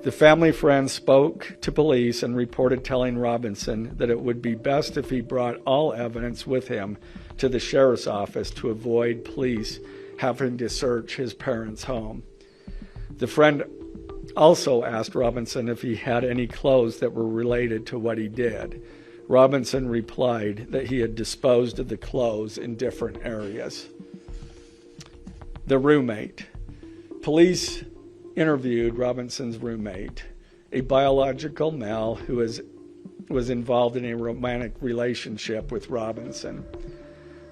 The family friend spoke to police and reported telling Robinson that it would be best if he brought all evidence with him to the sheriff's office to avoid police having to search his parents' home. The friend also asked Robinson if he had any clothes that were related to what he did. Robinson replied that he had disposed of the clothes in different areas. The roommate. Police interviewed Robinson's roommate, a biological male who was involved in a romantic relationship with Robinson.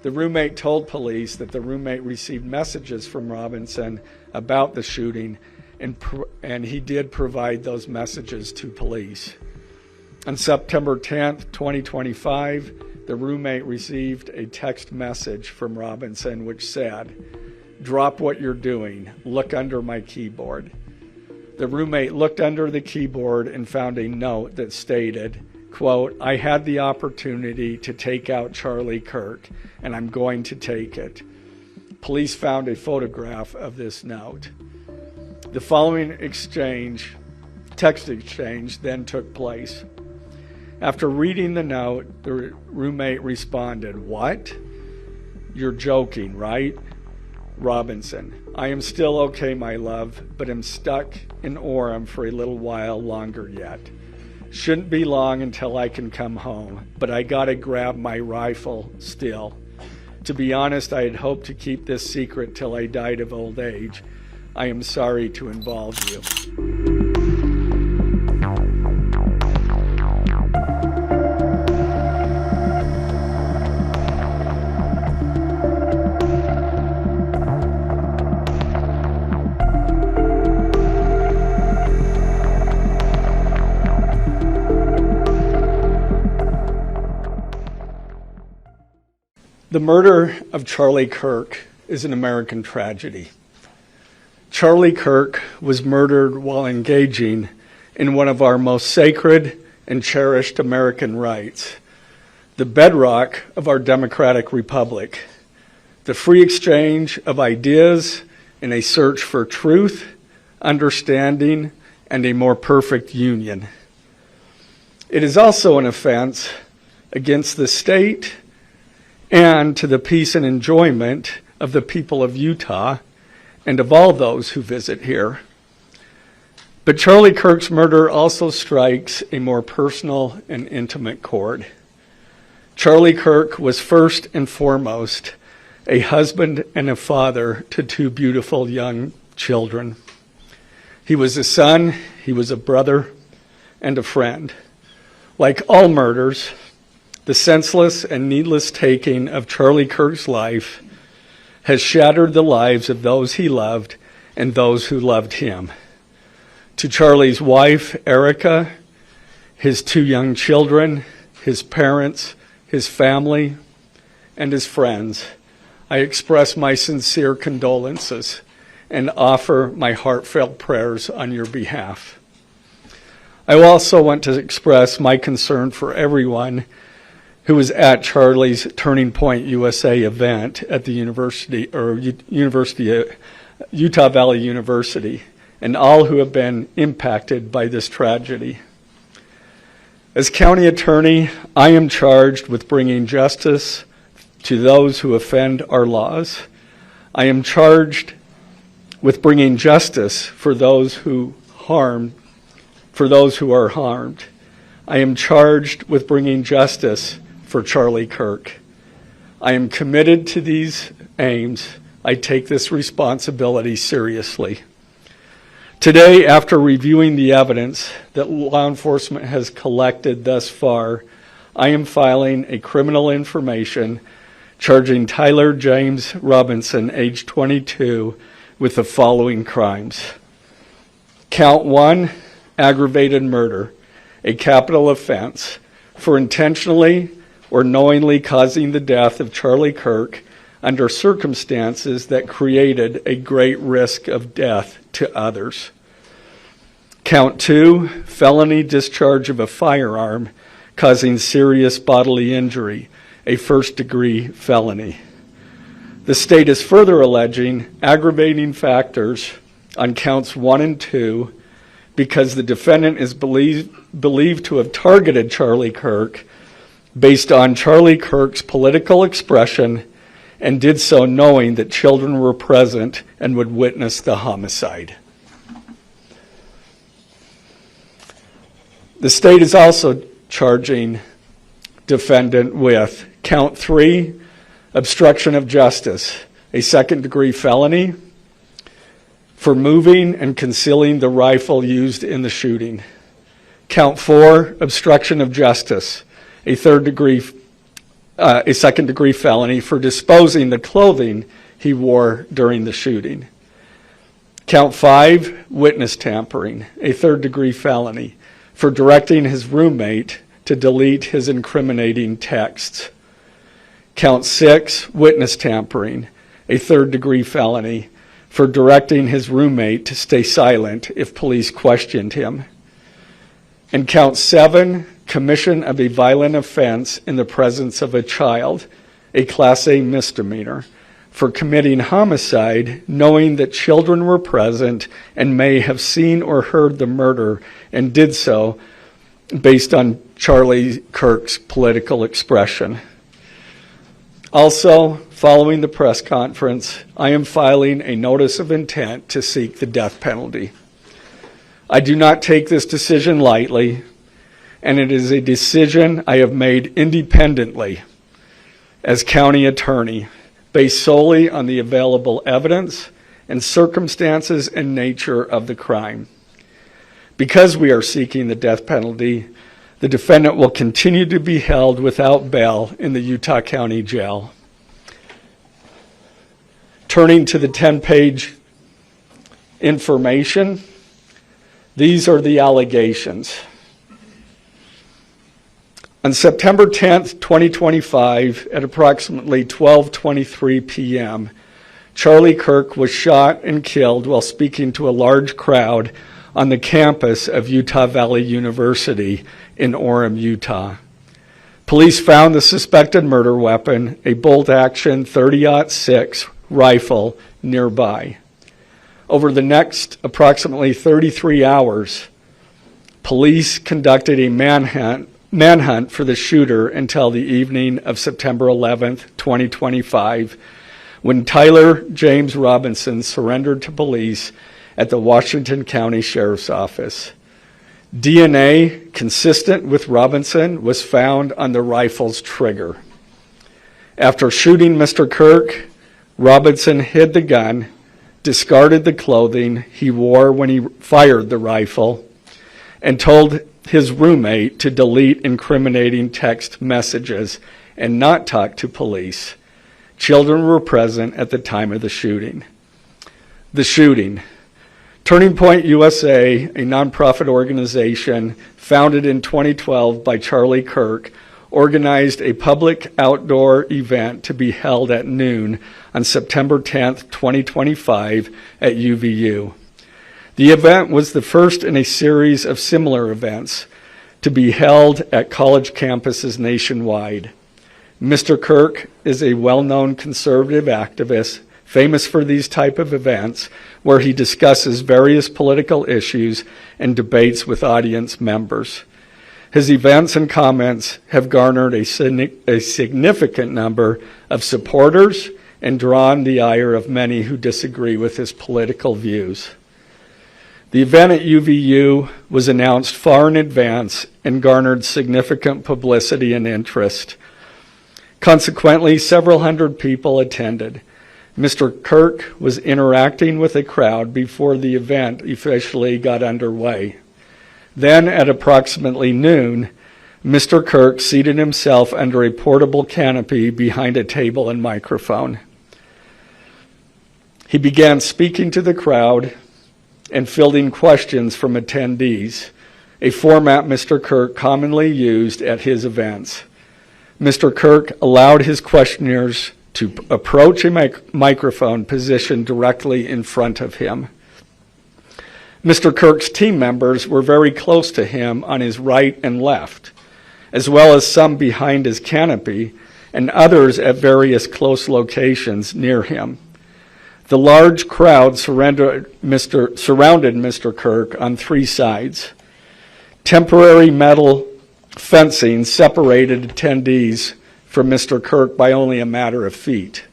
The roommate told police that the roommate received messages from Robinson about the shooting, and he did provide those messages to police. On September 10th, 2025, the roommate received a text message from Robinson which said, "Drop what you're doing. Look under my keyboard." The roommate looked under the keyboard and found a note that stated, quote, "I had the opportunity to take out Charlie Kirk, and I'm going to take it." Police found a photograph of this note. The following text exchange, then took place. After reading the note, the roommate responded, "What? You're joking, right?" Robinson, "I am still okay, my love, but am stuck in Orem for a little while longer yet. Shouldn't be long until I can come home, but I gotta grab my rifle still. To be honest, I had hoped to keep this secret till I died of old age. I am sorry to involve you." The murder of Charlie Kirk is an American tragedy. Charlie Kirk was murdered while engaging in one of our most sacred and cherished American rights, the bedrock of our democratic republic, the free exchange of ideas in a search for truth, understanding, and a more perfect union. It is also an offense against the state and to the peace and enjoyment of the people of Utah and of all those who visit here. But Charlie Kirk's murder also strikes a more personal and intimate chord. Charlie Kirk was first and foremost a husband and a father to two beautiful young children. He was a son, he was a brother, and a friend. Like all murders, the senseless and needless taking of Charlie Kirk's life has shattered the lives of those he loved and those who loved him. To Charlie's wife, Erica, his two young children, his parents, his family, and his friends, I express my sincere condolences and offer my heartfelt prayers on your behalf. I also want to express my concern for everyone who was at Charlie's Turning Point USA event at the Utah Valley University, and all who have been impacted by this tragedy. As county attorney, I am charged with bringing justice to those who offend our laws. I am charged with bringing justice for those who are harmed. I am charged with bringing justice for Charlie Kirk. I am committed to these aims. I take this responsibility seriously. Today, after reviewing the evidence that law enforcement has collected thus far, I am filing a criminal information charging Tyler James Robinson, age 22, with the following crimes. Count 1, aggravated murder, a capital offense, for intentionally or knowingly causing the death of Charlie Kirk under circumstances that created a great risk of death to others. Count 2, felony discharge of a firearm causing serious bodily injury, a first-degree felony. The state is further alleging aggravating factors on counts 1 and 2 because the defendant is believed to have targeted Charlie Kirk based on Charlie Kirk's political expression and did so knowing that children were present and would witness the homicide. The state is also charging defendant with count 3, obstruction of justice, a second-degree felony for moving and concealing the rifle used in the shooting. Count 4, obstruction of justice, a second-degree felony for disposing the clothing he wore during the shooting. Count 5, witness tampering, a third-degree felony for directing his roommate to delete his incriminating texts. Count 6, witness tampering, a third-degree felony for directing his roommate to stay silent if police questioned him. And count 7, commission of a violent offense in the presence of a child, a Class A misdemeanor, for committing homicide knowing that children were present and may have seen or heard the murder and did so based on Charlie Kirk's political expression. Also, following the press conference, I am filing a notice of intent to seek the death penalty. I do not take this decision lightly, and it is a decision I have made independently as county attorney, based solely on the available evidence and circumstances and nature of the crime. Because we are seeking the death penalty, the defendant will continue to be held without bail in the Utah County Jail. Turning to the 10-page information, these are the allegations. On September 10th, 2025, at approximately 12:23 p.m., Charlie Kirk was shot and killed while speaking to a large crowd on the campus of Utah Valley University in Orem, Utah. Police found the suspected murder weapon, a bolt-action .30-06 rifle, nearby. Over the next approximately 33 hours, police conducted a manhunt for the shooter until the evening of September 11th, 2025, when Tyler James Robinson surrendered to police at the Washington County Sheriff's Office. DNA consistent with Robinson was found on the rifle's trigger. After shooting Mr. Kirk, Robinson hid the gun, discarded the clothing he wore when he fired the rifle, and told his roommate to delete incriminating text messages and not talk to police. Children were present at the time of the shooting. The shooting. Turning Point USA, a nonprofit organization founded in 2012 by Charlie Kirk, organized a public outdoor event to be held at noon on September 10th, 2025 at UVU. The event was the first in a series of similar events to be held at college campuses nationwide. Mr. Kirk is a well-known conservative activist famous for these type of events where he discusses various political issues and debates with audience members. His events and comments have garnered a significant number of supporters and drawn the ire of many who disagree with his political views. The event at UVU was announced far in advance and garnered significant publicity and interest. Consequently, several hundred people attended. Mr. Kirk was interacting with a crowd before the event officially got underway. Then, at approximately noon, Mr. Kirk seated himself under a portable canopy behind a table and microphone. He began speaking to the crowd and fielding questions from attendees, a format Mr. Kirk commonly used at his events. Mr. Kirk allowed his questioners to approach a microphone positioned directly in front of him. Mr. Kirk's team members were very close to him on his right and left, as well as some behind his canopy and others at various close locations near him. The large crowd surrounded Mr. Kirk on three sides. Temporary metal fencing separated attendees from Mr. Kirk by only a matter of feet.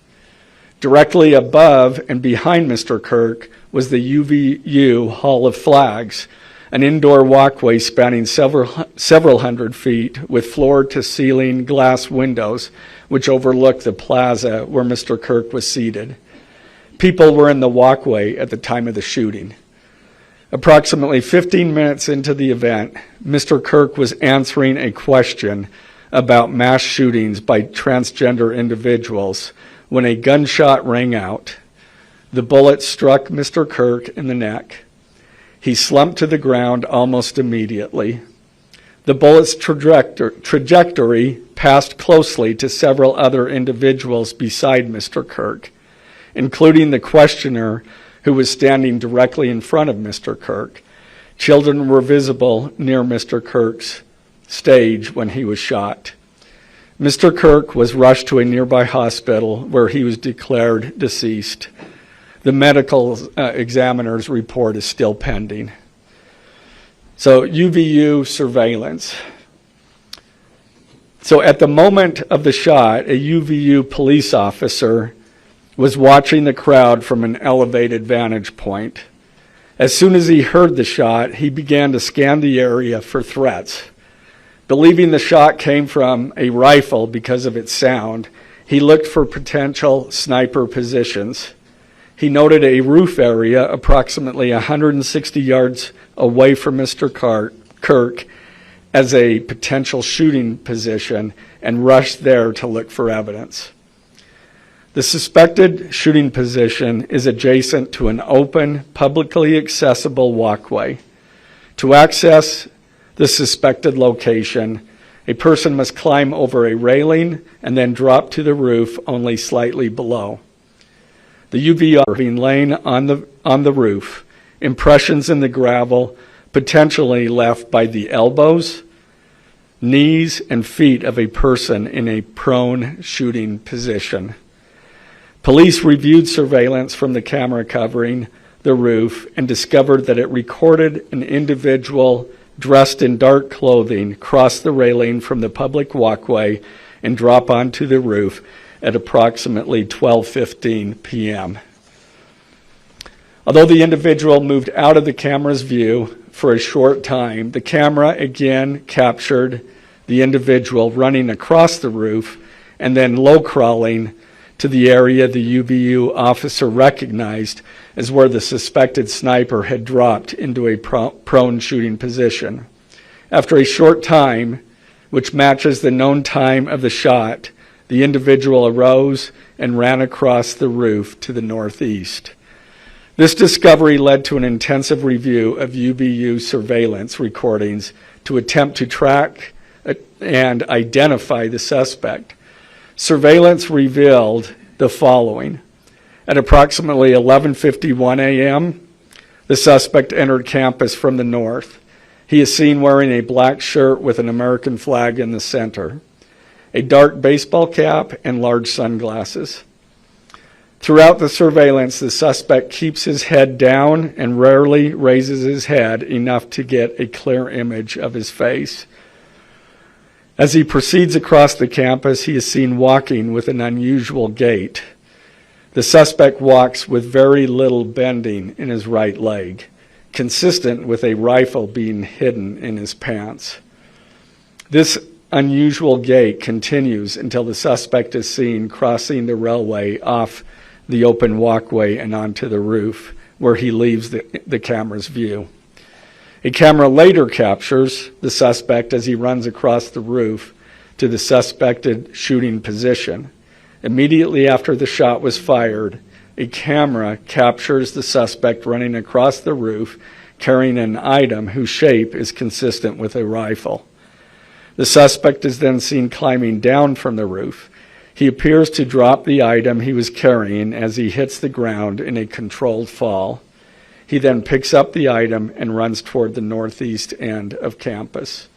Directly above and behind Mr. Kirk was the UVU Hall of Flags, an indoor walkway spanning several hundred feet with floor-to-ceiling glass windows which overlooked the plaza where Mr. Kirk was seated. People were in the walkway at the time of the shooting. Approximately 15 minutes into the event, Mr. Kirk was answering a question about mass shootings by transgender individuals when a gunshot rang out. The bullet struck Mr. Kirk in the neck. He slumped to the ground almost immediately. The bullet's trajectory passed closely to several other individuals beside Mr. Kirk, including the questioner who was standing directly in front of Mr. Kirk. Children were visible near Mr. Kirk's stage when he was shot. Mr. Kirk was rushed to a nearby hospital where he was declared deceased. The medical examiner's report is still pending. So UVU surveillance. So at the moment of the shot, a UVU police officer was watching the crowd from an elevated vantage point. As soon as he heard the shot, he began to scan the area for threats. Believing the shot came from a rifle because of its sound, he looked for potential sniper positions. He noted a roof area approximately 160 yards away from Mr. Kirk as a potential shooting position and rushed there to look for evidence. The suspected shooting position is adjacent to an open, publicly accessible walkway. To access the suspected location, a person must climb over a railing and then drop to the roof only slightly below. The UVR being laying on the roof, impressions in the gravel potentially left by the elbows, knees, and feet of a person in a prone shooting position. Police reviewed surveillance from the camera covering the roof and discovered that it recorded an individual dressed in dark clothing cross the railing from the public walkway and drop onto the roof at approximately 12:15 p.m. Although the individual moved out of the camera's view for a short time, the camera again captured the individual running across the roof and then low crawling to the area the UVU officer recognized as where the suspected sniper had dropped into a prone shooting position. After a short time, which matches the known time of the shot, the individual arose and ran across the roof to the northeast. This discovery led to an intensive review of UVU surveillance recordings to attempt to track and identify the suspect. Surveillance revealed the following. At approximately 11:51 a.m., the suspect entered campus from the north. He is seen wearing a black shirt with an American flag in the center, a dark baseball cap, and large sunglasses. Throughout the surveillance, the suspect keeps his head down and rarely raises his head enough to get a clear image of his face. As he proceeds across the campus, he is seen walking with an unusual gait. The suspect walks with very little bending in his right leg, consistent with a rifle being hidden in his pants. This unusual gait continues until the suspect is seen crossing the railway off the open walkway and onto the roof, where he leaves the camera's view. A camera later captures the suspect as he runs across the roof to the suspected shooting position. Immediately after the shot was fired, a camera captures the suspect running across the roof carrying an item whose shape is consistent with a rifle. The suspect is then seen climbing down from the roof. He appears to drop the item he was carrying as he hits the ground in a controlled fall. He then picks up the item and runs toward the northeast end of campus.